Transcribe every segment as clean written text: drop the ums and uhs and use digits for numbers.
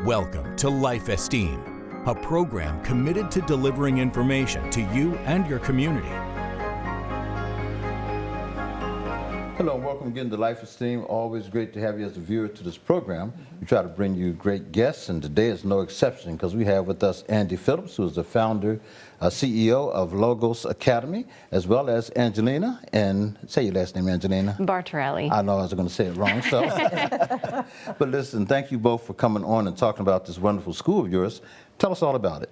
Welcome to Life Esteem, a program committed to delivering information to you and your community. Hello and welcome again to Life Esteem. Always great to have you as a viewer to this program. We try to bring you great guests, and today is no exception because we have with us Andy Phillips, who is the founder, CEO of Logos Academy, as well as Angelina, and say your last name, Angelina. Bartorelli. I know I was going to say it wrong, so. But listen, thank you both for coming on and talking about this wonderful school of yours. Tell us all about it.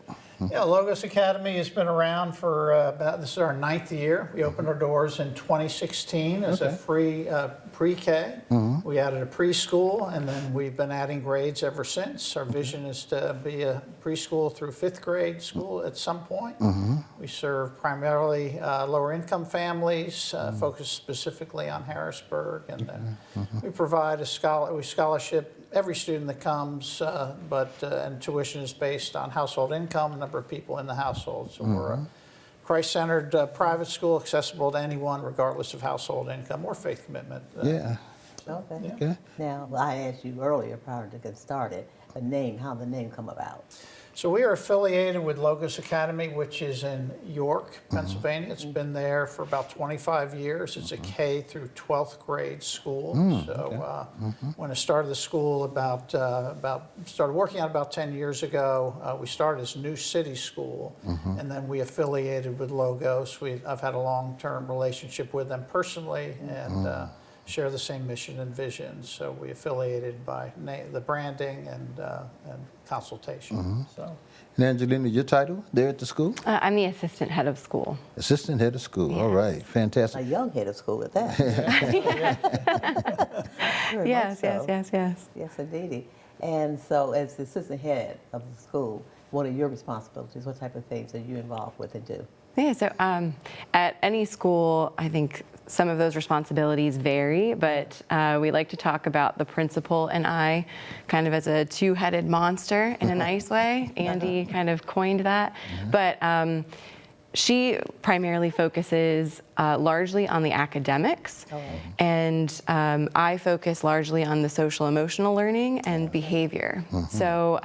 Yeah, Logos Academy has been around for this is our 9th year. We opened our doors in 2016 as a free pre-K. We added a preschool, and then we've been adding grades ever since. Our vision is to be a preschool through 5th grade school at some point. We serve primarily lower income families, focused specifically on Harrisburg, and then we provide a scholarship every student that comes, and tuition is based on household income, number of people in the household. So we're a Christ-centered private school accessible to anyone regardless of household income or faith commitment. Okay. Okay. Now, I asked you earlier prior to get started, how the name come about? So we are affiliated with Logos Academy, which is in York, Pennsylvania. It's been there for about 25 years. It's a K through 12th grade school. When I started the school started working on about 10 years ago, we started as New City School, and then we affiliated with Logos. I've had a long-term relationship with them personally, and share the same mission and vision. So we affiliated by the branding and consultation. And Angelina, your title there at the school? I'm the assistant head of school. Assistant head of school. Yes. All right, fantastic. A young head of school at that. Yes, so. yes. Yes, indeed. And so as the assistant head of the school, what are your responsibilities? What type of things are you involved with and do? Yeah, so at any school, I think some of those responsibilities vary, but we like to talk about the principal and I kind of as a two-headed monster in a nice way. Andy kind of coined that. But she primarily focuses largely on the academics, and I focus largely on the social emotional learning and behavior. So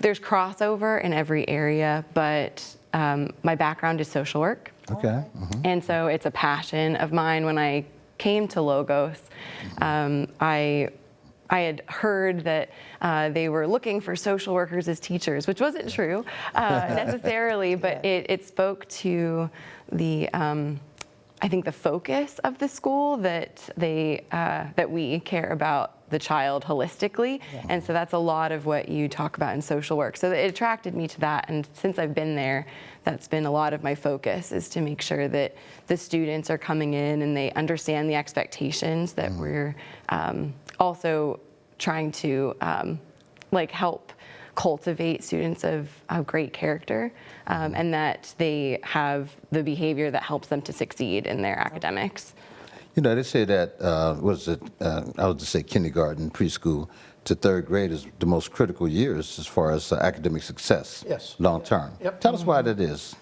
there's crossover in every area, but my background is social work. Okay. And so it's a passion of mine. When I came to Logos, I had heard that they were looking for social workers as teachers, which wasn't true necessarily, but it spoke to the, I think the focus of the school that that we care about the child holistically. And so that's a lot of what you talk about in social work. So it attracted me to that. And since I've been there, that's been a lot of my focus, is to make sure that the students are coming in and they understand the expectations, that we're also trying to help cultivate students of great character, and that they have the behavior that helps them to succeed in their academics. You know, they say that, I would just say kindergarten, preschool to 3rd grade is the most critical years as far as academic success. Yes. Long term. Yep. Tell us why that is.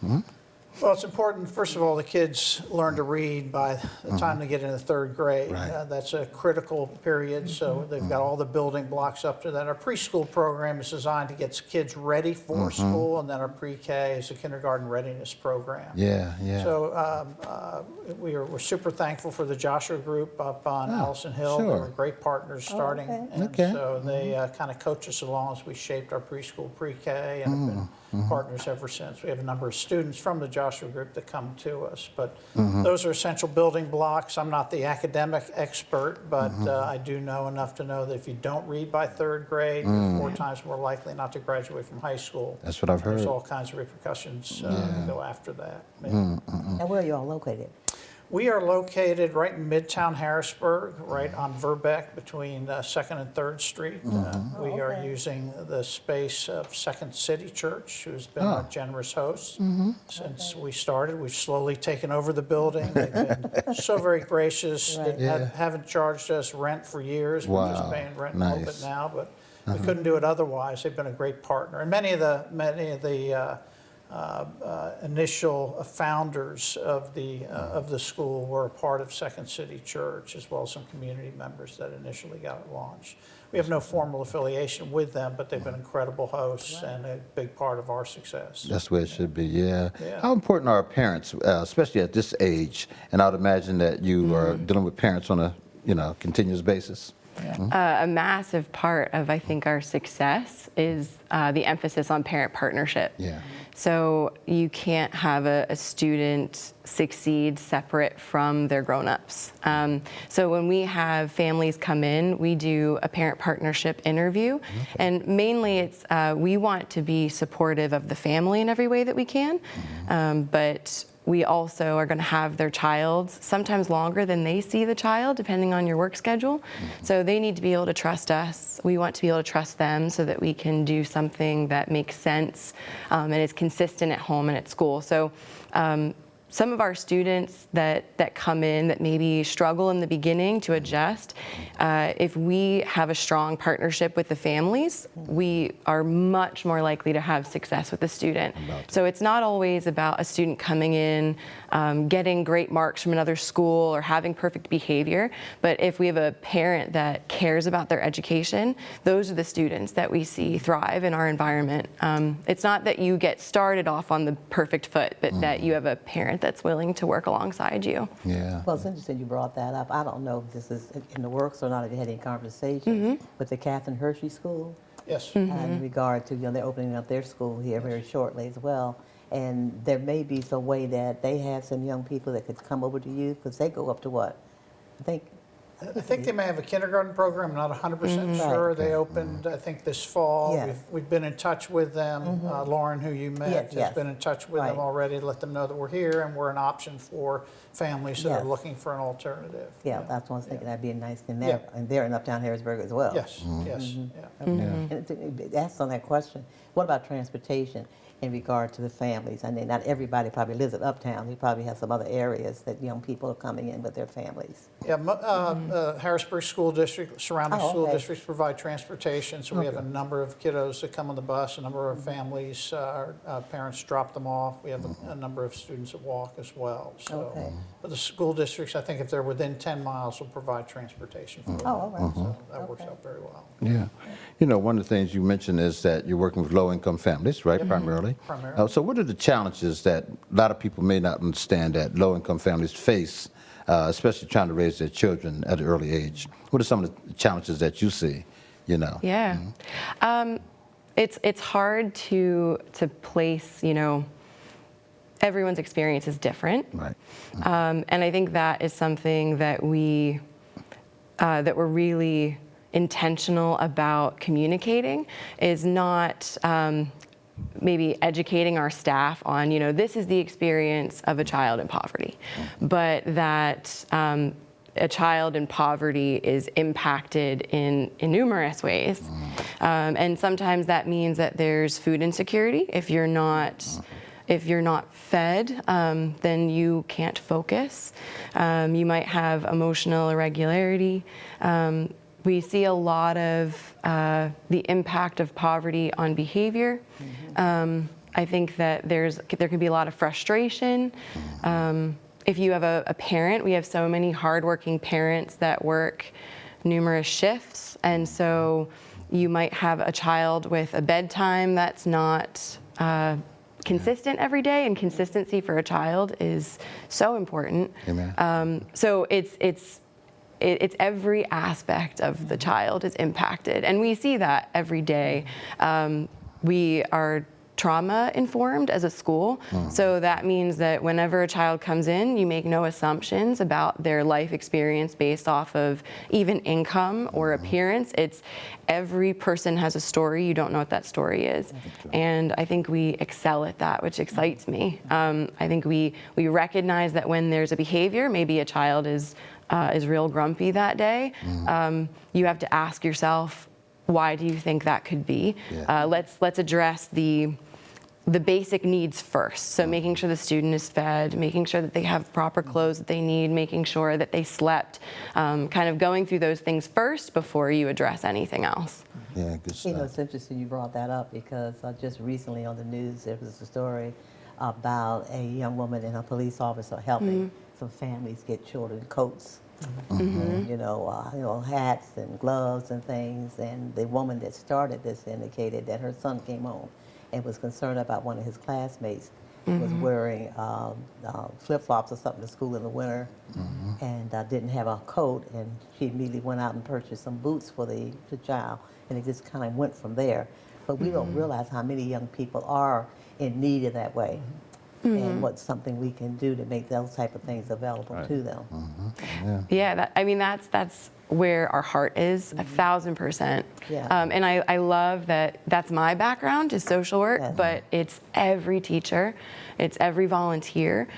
Well, it's important, first of all, the kids learn to read by the time they get into 3rd grade. Right. That's a critical period, so they've got all the building blocks up to that. Our preschool program is designed to get kids ready for school, and then our pre-K is a kindergarten readiness program. Yeah. So we're super thankful for the Joshua Group up on Allison Hill. They were great partners starting, and so they kind of coach us along as we shaped our preschool pre-K, and have been partners ever since. We have a number of students from the Joshua Group that come to us, but those are essential building blocks. I'm not the academic expert, but I do know enough to know that if you don't read by 3rd grade, you're 4 times more likely not to graduate from high school. That's what I've heard. There's all kinds of repercussions that go after that. And where are you all located? We are located right in Midtown Harrisburg, right on Verbeck between 2nd and 3rd Street. We are using the space of Second City Church, who's been our generous host since we started. We've slowly taken over the building. They've been so very gracious. They haven't charged us rent for years. We're just paying rent a little bit now, but we couldn't do it otherwise. They've been a great partner. And many of the initial founders of the school were a part of Second City Church, as well as some community members that initially got it launched. We have no formal affiliation with them, but they've been incredible hosts and a big part of our success. That's where it should be, yeah. Yeah. How important are parents, especially at this age? And I would imagine that you are dealing with parents on a continuous basis. A massive part of, I think, our success is the emphasis on parent partnership. Yeah. So you can't have a student succeed separate from their grown-ups. So when we have families come in, we do a parent partnership interview. And mainly it's, we want to be supportive of the family in every way that we can. But we also are going to have their child sometimes longer than they see the child, depending on your work schedule. So they need to be able to trust us. We want to be able to trust them so that we can do something that makes sense and is consistent at home and at school. So some of our students that come in that maybe struggle in the beginning to adjust, if we have a strong partnership with the families, we are much more likely to have success with the student. So it's not always about a student coming in, getting great marks from another school or having perfect behavior, but if we have a parent that cares about their education, those are the students that we see thrive in our environment. It's not that you get started off on the perfect foot, but that you have a parent that's willing to work alongside you. Yeah. Well, it's interesting you brought that up. I don't know if this is in the works or not, if you had any conversations with the Catherine Hershey School Yes. in regard to, they're opening up their school here very shortly as well. And there may be some way that they have some young people that could come over to you, because they go up to what? I think they may have a kindergarten program, I'm not 100% sure. Right. They opened, I think, this fall. Yes. We've been in touch with them. Lauren, who you met, Yes. has been in touch with them Right. already to let them know that we're here and we're an option for families that are Yes. looking for an alternative. Yeah, that's what I was thinking. That'd be a nice thing Yeah. there. And they're in Uptown Harrisburg as well. Yes, yes, yeah. Okay. And that's on that question. What about transportation in regard to the families? I mean, not everybody probably lives in Uptown. You probably have some other areas that young people are coming in with their families. Yeah, Harrisburg School District, surrounding Oh, school okay. districts provide transportation, so we have a number of kiddos that come on the bus, a number of families, our parents drop them off. We have a number of students that walk as well. So, Okay. but the school districts, I think if they're within 10 miles, will provide transportation for them. Oh, all right. So that works Okay. out very well. Yeah. One of the things you mentioned is that you're working with low-income families, right, primarily? Primarily. So what are the challenges that a lot of people may not understand that low-income families face, especially trying to raise their children at an early age? What are some of the challenges that you see, Yeah. It's hard to place, everyone's experience is different. Right. And I think that is something that we're really intentional about communicating, is not maybe educating our staff on, this is the experience of a child in poverty, but that a child in poverty is impacted in numerous ways. And sometimes that means that there's food insecurity. If you're not fed, then you can't focus. You might have emotional irregularity. We see a lot of the impact of poverty on behavior. I think that there can be a lot of frustration. If you have a parent, we have so many hardworking parents that work numerous shifts, and so you might have a child with a bedtime that's not consistent every day, and consistency for a child is so important. Amen. So it's every aspect of the child is impacted, and we see that every day. We are trauma informed as a school, so that means that whenever a child comes in, you make no assumptions about their life experience based off of even income or appearance. It's every person has a story. You don't know what that story is, and I think we excel at that, which excites me. I think we recognize that when there's a behavior, maybe a child is real grumpy that day, you have to ask yourself, why do you think that could be? Yeah. Let's address the the basic needs first. So making sure the student is fed, making sure that they have proper clothes that they need, making sure that they slept, kind of going through those things first before you address anything else. Yeah, good stuff. You know, it's interesting you brought that up because just recently on the news there was a story about a young woman and a police officer helping some families get children coats, you know, hats and gloves and things. And the woman that started this indicated that her son came home and was concerned about one of his classmates was wearing flip-flops or something to school in the winter and didn't have a coat, and she immediately went out and purchased some boots for the child, and it just kind of went from there. But we don't realize how many young people are in need in that way, and what's something we can do to make those type of things available to them. Yeah, that's where our heart is, 1,000%. Yeah. And I love that that's my background is social work, Yes. but it's every teacher, it's every volunteer.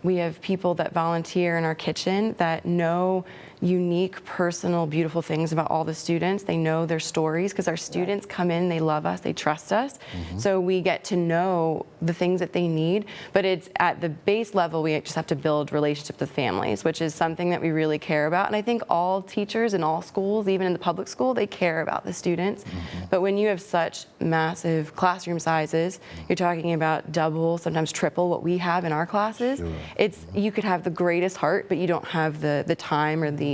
We have people that volunteer in our kitchen that know unique, personal, beautiful things about all the students. They know their stories because our students come in, they love us, they trust us. So we get to know the things that they need, but it's at the base level, we just have to build relationships with families, which is something that we really care about. And I think all teachers in all schools, even in the public school, they care about the students. But when you have such massive classroom sizes, you're talking about double, sometimes triple what we have in our classes. It's you could have the greatest heart, but you don't have the time or the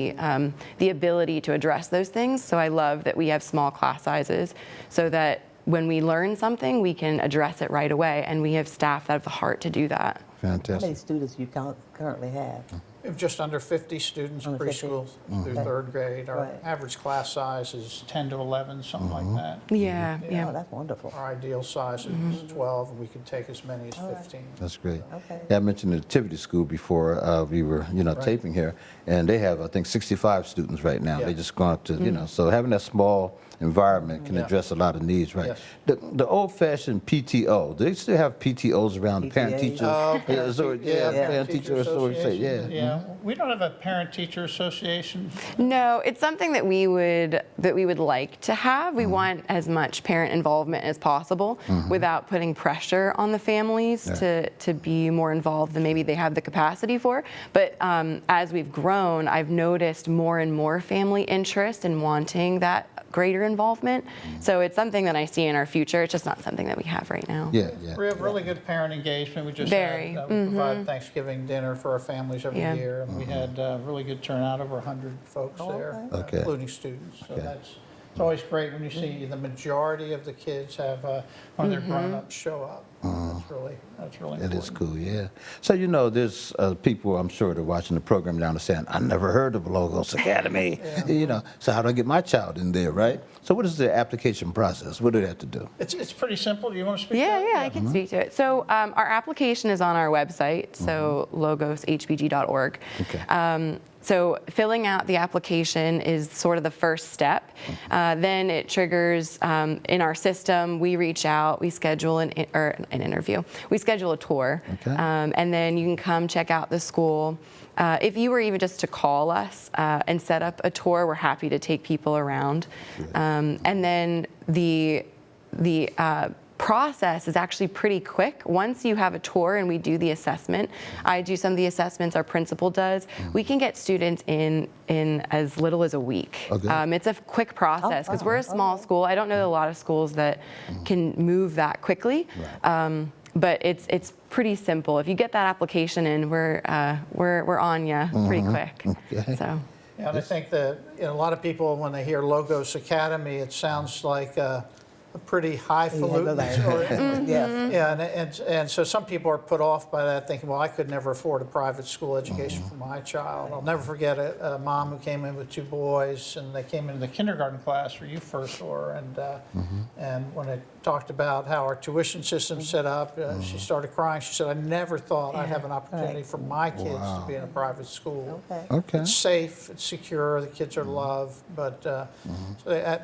ability to address those things. So I love that we have small class sizes so that when we learn something, we can address it right away, and we have staff that have the heart to do that. How many Fantastic. students you currently have? We have just under 50 students Under 50. preschool through third grade. Our Right. average class size is 10 to 11, something like that. Yeah, Oh, yeah. that's wonderful. Our ideal size is 12, and we could take as many as 15. That's great. Okay. Yeah, I mentioned the Nativity School before we were, taping here, and they have, I think, 65 students right now. Yeah. They just gone up to, so having that small environment can Yeah. address a lot of needs, right? Yes. The old-fashioned PTO, do they still have PTOs around, parent PTA? teacher? Oh, parent teacher association, yeah. Yeah, we don't have a parent-teacher association. No, it's something that we would like to have. We want as much parent involvement as possible without putting pressure on the families to be more involved than maybe they have the capacity for. But as we've grown, I've noticed more and more family interest in wanting that greater involvement. So it's something that I see in our future. It's just not something that we have right now. Yeah, yeah. We have really good parent engagement. We just Very. had, we provide Thanksgiving dinner for our families every Yeah. year, and we had really good turnout, over 100 folks there, Okay. including students. So Okay. it's always great when you see the majority of the kids have one of their grown-ups show up. That's really It important. is cool, yeah. So, there's people, I'm sure, that are watching the program now and saying, I never heard of Logos Academy. So how do I get my child in there, right? So what is the application process? What do they have to do? It's pretty simple. Do you want to speak to Yeah, that? yeah, I can speak to it. So our application is on our website, so logoshbg.org. Okay. So filling out the application is sort of the first step. Then it triggers in our system. We reach out. We schedule an interview. We schedule a tour, Okay. and then you can come check out the school. If you were even just to call us and set up a tour, we're happy to take people around. And then the process is actually pretty quick. Once you have a tour and we do the assessment, I do some of the assessments, our principal does, we can get students in as little as a week. Okay. It's a quick process because we're a small school. I don't know a lot of schools that can move that quickly. But it's pretty simple. If you get that application in, we're on you pretty quick. Okay. So. Yeah, and I think that a lot of people, when they hear Logos Academy, it sounds like a pretty highfalutin story. Yes. Yeah, and so some people are put off by that, thinking, well, I could never afford a private school education for my child. I'll never forget a mom who came in with 2 boys, and they came into the kindergarten class where you first were, and when I talked about how our tuition system's set up, she started crying. She said, I never thought I'd have an opportunity for my kids to be in a private school. Okay. Okay. It's safe, it's secure, the kids are loved, but so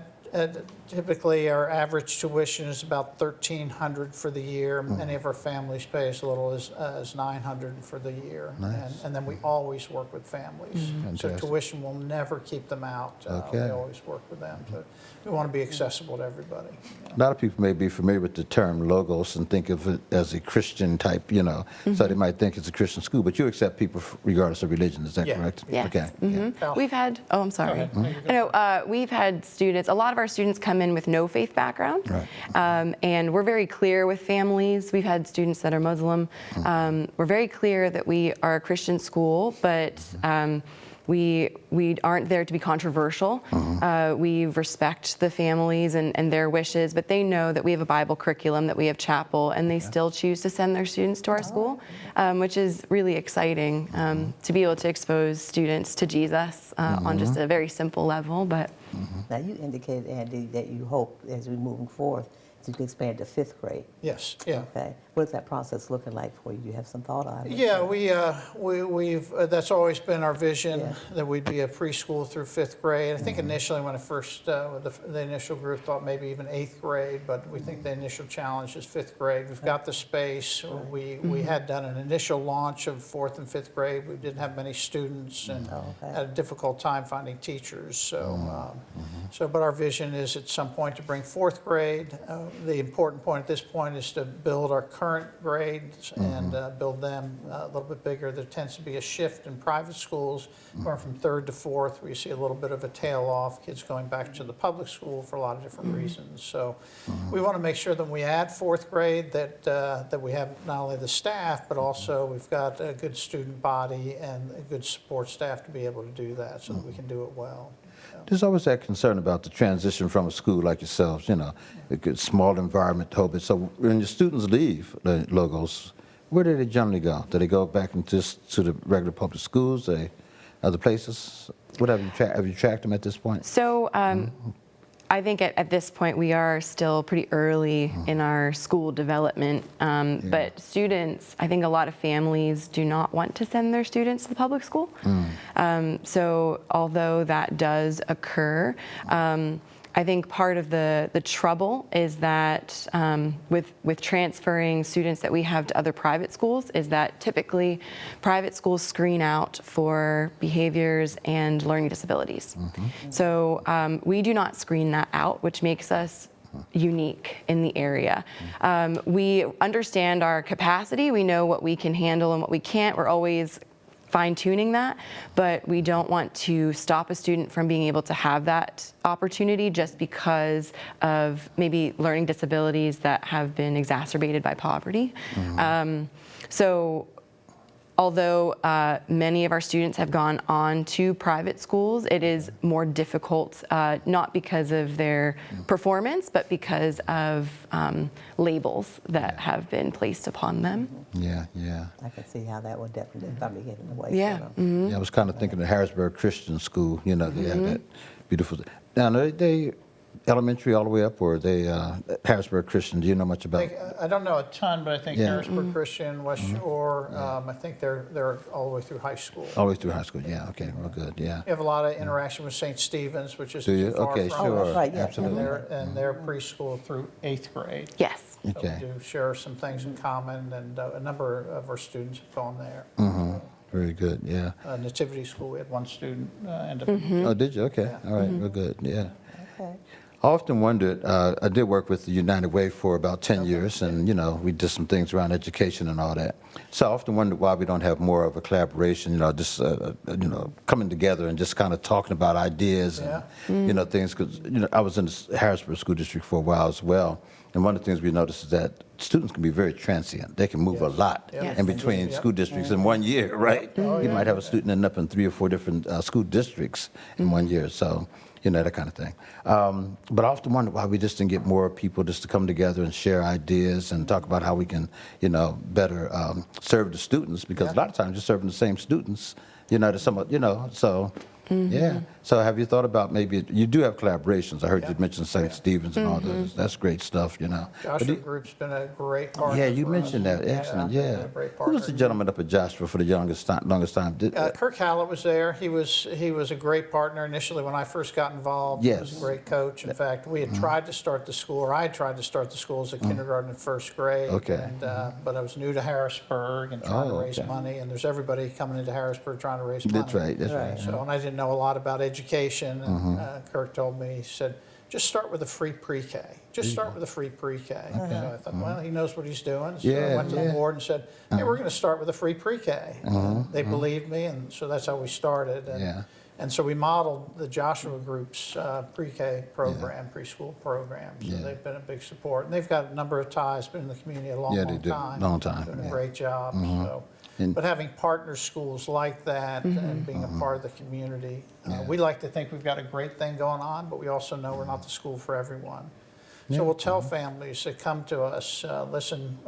Typically, our average tuition is about $1,300 for the year. Many of our families pay as little as $900 for the year. Nice. And then we always work with families. So Fantastic. tuition will never keep them out. Okay. We always work with them. So we want to be accessible to everybody. A lot of people may be familiar with the term Logos and think of it as a Christian type, so they might think it's a Christian school, but you accept people regardless of religion, is that Yeah. correct? Yes. Okay. Cal? We've had, I'm sorry. Go ahead. I know, we've had students, a lot of our students come in with no faith background. Right. And we're very clear with families. We've had students that are Muslim. We're very clear that we are a Christian school, but we aren't there to be controversial. We respect the families and their wishes, but they know that we have a Bible curriculum, that we have chapel, and they still choose to send their students to our school, which is really exciting to be able to expose students to Jesus on just a very simple level. But Now, you indicated, Andy, that you hope, as we're moving forth, to expand to 5th grade. Yes, yeah. Okay. What is that process looking like for you? Do you have some thought on it? Yeah, we've that's always been our vision, Yeah. that we'd be a preschool through 5th grade. I think initially when I first, the initial group thought maybe even 8th grade, but we think the initial challenge is 5th grade. We've got the space. We had done an initial launch of 4th and 5th grade. We didn't have many students and Okay. had a difficult time finding teachers. So, but our vision is at some point to bring 4th grade. The important point at this point is to build our current grades and build them a little bit bigger. There tends to be a shift in private schools going from 3rd to 4th, where you see a little bit of a tail off, kids going back to the public school for a lot of different reasons. So we want to make sure that we add 4th grade, that we have not only the staff, but also we've got a good student body and a good support staff to be able to do that so that we can do it well. There's always that concern about the transition from a school like yourselves, a good small environment to hope it. So when your students leave the Logos, where do they generally go? Do they go back into to the regular public schools, other places? What have you tracked them at this point? so I think at this point we are still pretty early in our school development, but students, I think a lot of families do not want to send their students to the public school. So although that does occur, I think part of the trouble is that with transferring students that we have to other private schools is that typically private schools screen out for behaviors and learning disabilities. So we do not screen that out, which makes us unique in the area. We understand our capacity. We know what we can handle and what we can't. We're always fine-tuning that, but we don't want to stop a student from being able to have that opportunity just because of maybe learning disabilities that have been exacerbated by poverty. So although many of our students have gone on to private schools, it is more difficult, not because of their performance, but because of labels that have been placed upon them. Yeah. I can see how that would definitely probably get in the way. Yeah. Yeah, I was kind of thinking of Harrisburg Christian School, they have that beautiful. Now, are they elementary all the way up, or are they Harrisburg Christian? Do you know much about it? I don't know a ton, but I think Yeah. Harrisburg Christian, West Shore, I think they're all the way through high school. All the way through high school, yeah, okay, well, good, yeah. We have a lot of interaction with St. Stephen's, which is Do you? too far Okay, from sure, us. right, yeah. absolutely. And they're preschool through 8th grade. Yes. So Okay. we do share some things in common, and a number of our students have gone there. Very good, yeah. Nativity School, we had one student end up. Oh, did you? Okay, all right, real good, yeah. Okay. I often wondered, I did work with the United Way for about 10 years, and, we did some things around education and all that. So I often wondered why we don't have more of a collaboration, just, coming together and just kind of talking about ideas and, things. Because, I was in the Harrisburg School District for a while as well. And one of the things we noticed is that students can be very transient. They can move a lot Yes. in between Yep. school districts in 1 year, right? You might have a student end up in 3 or 4 different school districts in 1 year. So, that kind of thing. But I often wonder why we just didn't get more people just to come together and share ideas and talk about how we can, better serve the students, because a lot of times you're serving the same students, to some, so, yeah. So have you thought about maybe, you do have collaborations. I heard you mention St. Stephen's and all those. That's great stuff, you know. Joshua Group's been a great partner. Yeah, you for mentioned us. that. Excellent, yeah. Been a great Who was the partner. gentleman up at Joshua for the longest time? Kirk Hallett was there. He was a great partner initially when I first got involved. Yes. He was a great coach. In fact, we had tried to start the school, or I had tried to start the school as a kindergarten and first grade. Okay. And, but I was new to Harrisburg and trying to raise okay. money, and there's everybody coming into Harrisburg trying to raise money. That's right, that's right. So, and I didn't know a lot about education, and Kirk told me, he said, just start with a free pre-K. Just start with a free pre-K. So I thought, well, he knows what he's doing. So I went to the board and said, hey, we're going to start with a free pre-K. They believed me, and so that's how we started. And so we modeled the Joshua Group's pre-K program, preschool program. So they've been a big support. And they've got a number of ties, been in the community a long time. Long time. Doing a great job. So. But having partner schools like that and being a part of the community, we like to think we've got a great thing going on, but we also know we're not the school for everyone. So we'll tell families that come to us, listen,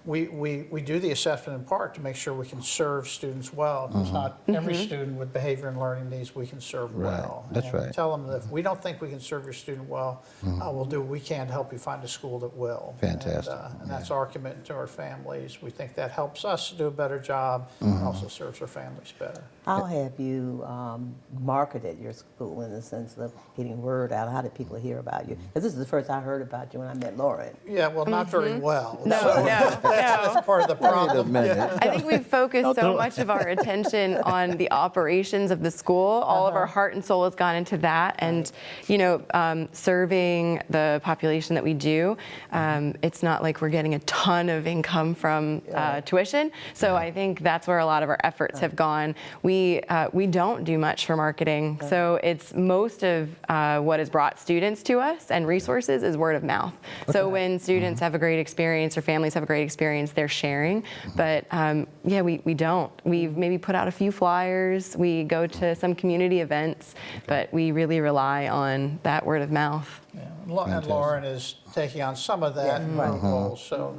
we do the assessment in part to make sure we can serve students well. Because not every student with behavior and learning needs we can serve well. That's And right. Tell them that if we don't think we can serve your student well, we'll do what we can to help you find a school that will. Fantastic. And that's our commitment to our families. We think that helps us do a better job and also serves our families better. How have you marketed your school in the sense of getting word out? How did people hear about you? Because this is the first I heard about you when I met Lauren. Yeah, well, not very well. No, So no. that's part of the problem. I think we've focused so much of our attention on the operations of the school. All of our heart and soul has gone into that, and serving the population that we do. It's not like we're getting a ton of income from tuition, so I think that's where a lot of our efforts have gone. We don't do much for marketing, so it's most of what has brought students to us and resources is word of mouth. So when students have a great experience or families have a great experience, they're sharing. But we don't. We've maybe put out a few flyers. We go to some community events, but we really rely on that word of mouth. And Lauren is taking on some of that role, so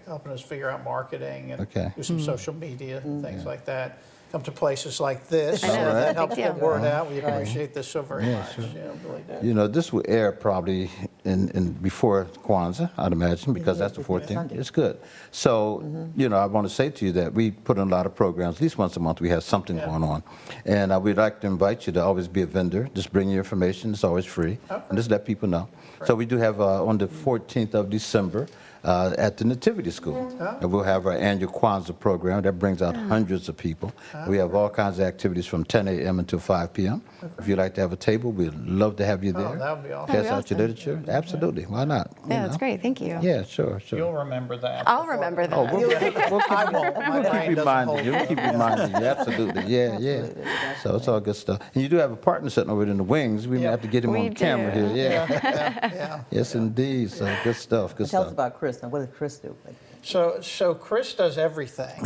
helping us figure out marketing and do some social media and things like that. Come to places like this, I know, so that that's a helps big get deal. word out. We appreciate this so very much. Sure. Really do. You know, this will air probably in before Kwanzaa, I'd imagine, because that's the 14th. Sunday. It's good. So, you know, I want to say to you that we put in a lot of programs. At least once a month we have something going on. And we'd like to invite you to always be a vendor. Just bring your information. It's always free. And just let people know. So we do have on the 14th of December, at the Nativity School. And we'll have our annual Kwanzaa program that brings out hundreds of people. We have all kinds of activities from 10 a.m. until 5 p.m. If you'd like to have a table, we'd love to have you there. That would be awesome. Pass out your literature. Absolutely. Why not? You Yeah, that's know? great. Thank you. Yeah, sure. You'll remember that. I'll remember that. Oh, we'll I won't. My brain keep doesn't reminding hold you. We'll that. keep reminding you. Absolutely. Yeah. So it's all good stuff. And you do have a partner sitting over in the wings. We may have to get him We on camera do. here. Yeah. Yeah. Yes, indeed. So good stuff. Good Tell us stuff. about Chris. Now, what does Chris do? So Chris does everything.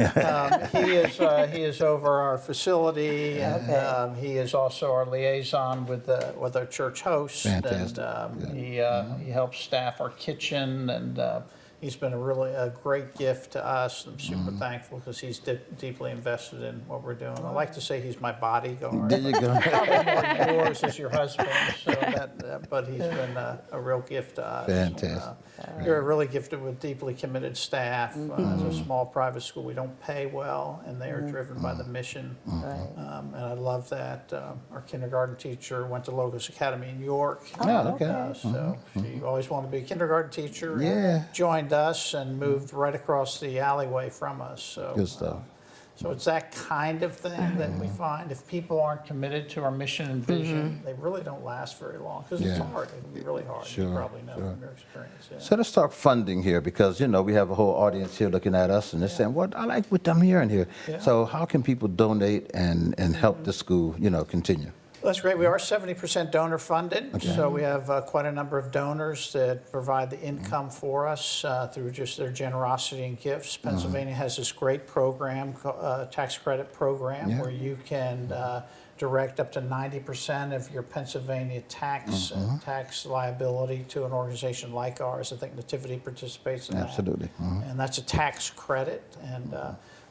He is over our facility, and he is also our liaison with our church hosts. Fantastic. And he helps staff our kitchen, and he's been a great gift to us. I'm super thankful because he's deeply invested in what we're doing. I like to say he's my bodyguard. There you go. Probably more than yours as your husband, but he's been a real gift to us. Fantastic. You're really gifted with deeply committed staff. As a small private school, we don't pay well, and they are driven by the mission. And I love that. Our kindergarten teacher went to Logos Academy in York. Oh, okay. So she always wanted to be a kindergarten teacher. Yeah. And joined us and moved right across the alleyway from us. So, Good stuff. So it's that kind of thing that we find if people aren't committed to our mission and vision, they really don't last very long because it's Yeah. hard. It can be really hard. Sure, You probably know from your experience. Yeah. So let's talk funding here because, you know, we have a whole audience here looking at us and they're saying, what I like what I'm hearing here. Yeah. So how can people donate and help the school, you know, continue? That's great. We are 70% donor funded, so we have quite a number of donors that provide the income for us through just their generosity and gifts. Pennsylvania has this great program, tax credit program, where you can direct up to 90% of your Pennsylvania tax liability to an organization like ours. I think Nativity participates in that. Absolutely. And that's a tax credit. And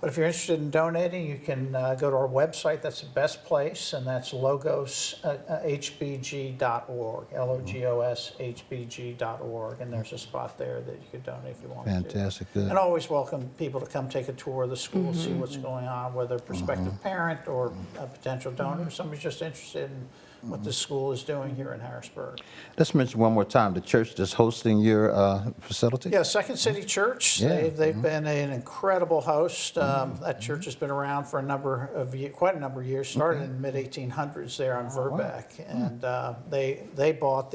But if you're interested in donating, you can go to our website. That's the best place, and that's logoshbg.org, LOGOSHBG.org, and there's a spot there that you could donate if you want to. Fantastic, good. And always welcome people to come take a tour of the school, see what's going on, whether a prospective parent or a potential donor, somebody's just interested in what the school is doing here in Harrisburg. Let's mention one more time, the church that's hosting your facility? Yeah, Second City Church. Yeah. They've been an incredible host. That church has been around for quite a number of years. Started in the mid-1800s there on Verbeck, and they bought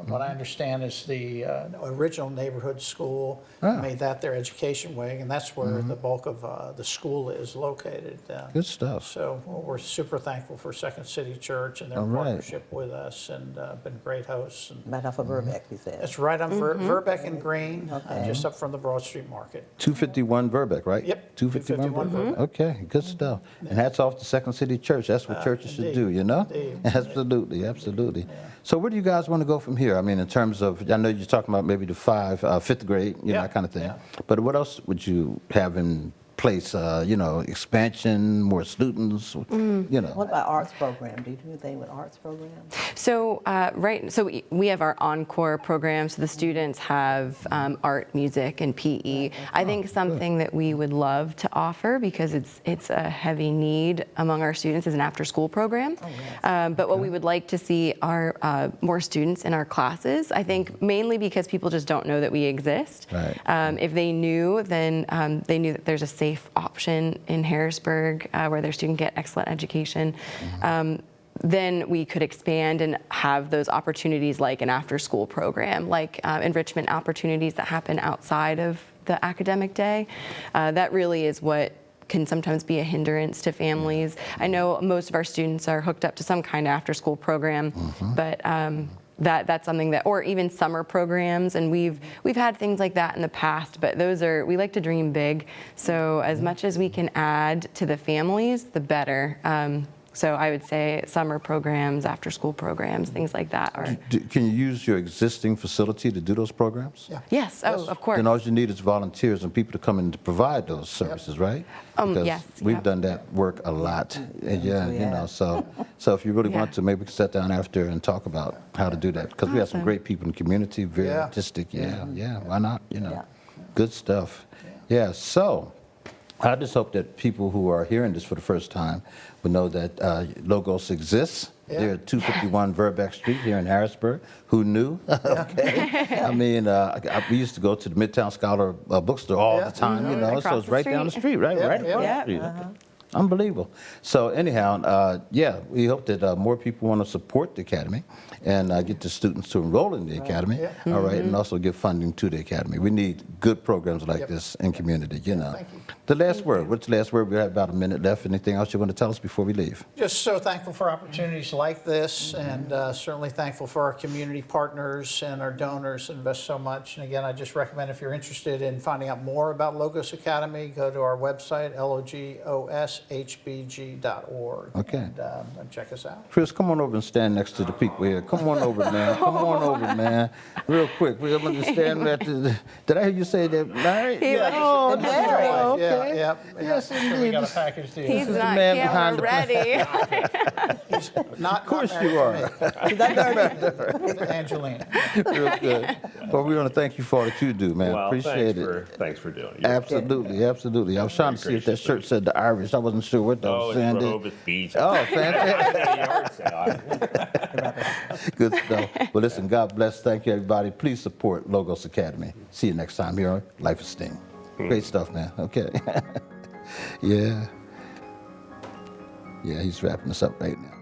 what I understand is the original neighborhood school, made that their education wing, and that's where the bulk of the school is located. Good stuff. So we're super thankful for Second City Church and their partnership with us, and been great hosts. And Right off of Verbeck, you said. it's right on Verbeck and Green, just up from the Broad Street Market. 251 Verbeck, right? Yep, 251 251 Verbeck. Okay, good stuff. And hats off to Second City Church. That's what churches should do, you know? Indeed. Absolutely, absolutely. So where do you guys want to go from here? I mean, in terms of, I know you're talking about maybe the fifth grade, you know, that kind of thing. Yeah. But what else would you have in place? You know, expansion, more students, you know? What about arts program? Do you do anything with arts programs? So we have our encore program, so the students have art, music, and PE. I think something that we would love to offer, because it's a heavy need among our students, is an after-school program. But what we would like to see are more students in our classes. I think mainly because people just don't know that we exist. Right. If they knew, then they knew that there's a safe option in Harrisburg where their students get excellent education. Then we could expand and have those opportunities like an after-school program, like enrichment opportunities that happen outside of the academic day. That really is what can sometimes be a hindrance to families. I know most of our students are hooked up to some kind of after-school program, but that's something that, or even summer programs, and we've had things like that in the past, but we like to dream big. So as much as we can add to the families, the better. So I would say summer programs, after-school programs, things like that are. Can you use your existing facility to do those programs? Yeah. Yes, oh, of course. Then all you need is volunteers and people to come in to provide those services, right? Because yes, we've yep. done that work a lot. And yeah, you know, so if you really want to, maybe we can sit down after and talk about how to do that. Because we have some great people in the community, very artistic. Yeah, why not? You know, good stuff. Yeah, so I just hope that people who are hearing this for the first time will know that Logos exists. They're at 251 Verbeck Street here in Harrisburg. Who knew? Okay. I mean, we used to go to the Midtown Scholar bookstore all the time, you know, so it's right down the street, right? Right across the street. Unbelievable. So anyhow, we hope that more people want to support the Academy and get the students to enroll in the Academy, all right, and also give funding to the Academy. We need good programs like this in community, you know. Thank you. The last word. What's the last word? We have about a minute left. Anything else you want to tell us before we leave? Just so thankful for opportunities like this, and certainly thankful for our community partners and our donors who invest so much. And again, I just recommend, if you're interested in finding out more about Logos Academy, go to our website, logoshbg.org. Okay. And check us out. Chris, come on over and stand next to the people here. Come on over, man. Come on over, man. Real quick. We're going to stand at the... Did I hear you say that, Larry? Yeah. Okay. Yeah. Yes, We indeed. got a package deal. He's is the not man camera behind ready. Not Of course you are. Angelina. Real good. Well, we want to thank you for all that you do, man. Well, Appreciate it. Thanks for doing it. Absolutely, absolutely. I was trying to see if that shirt said the Irish. I wasn't sure what that Oh, was it's saying. Rehoboth Beach. Oh, fantastic. Yard sale. Good stuff. Well, listen, God bless. Thank you, everybody. Please support Logos Academy. See you next time here on Life Esteem. Great stuff, man. Okay. Yeah, he's wrapping us up right now.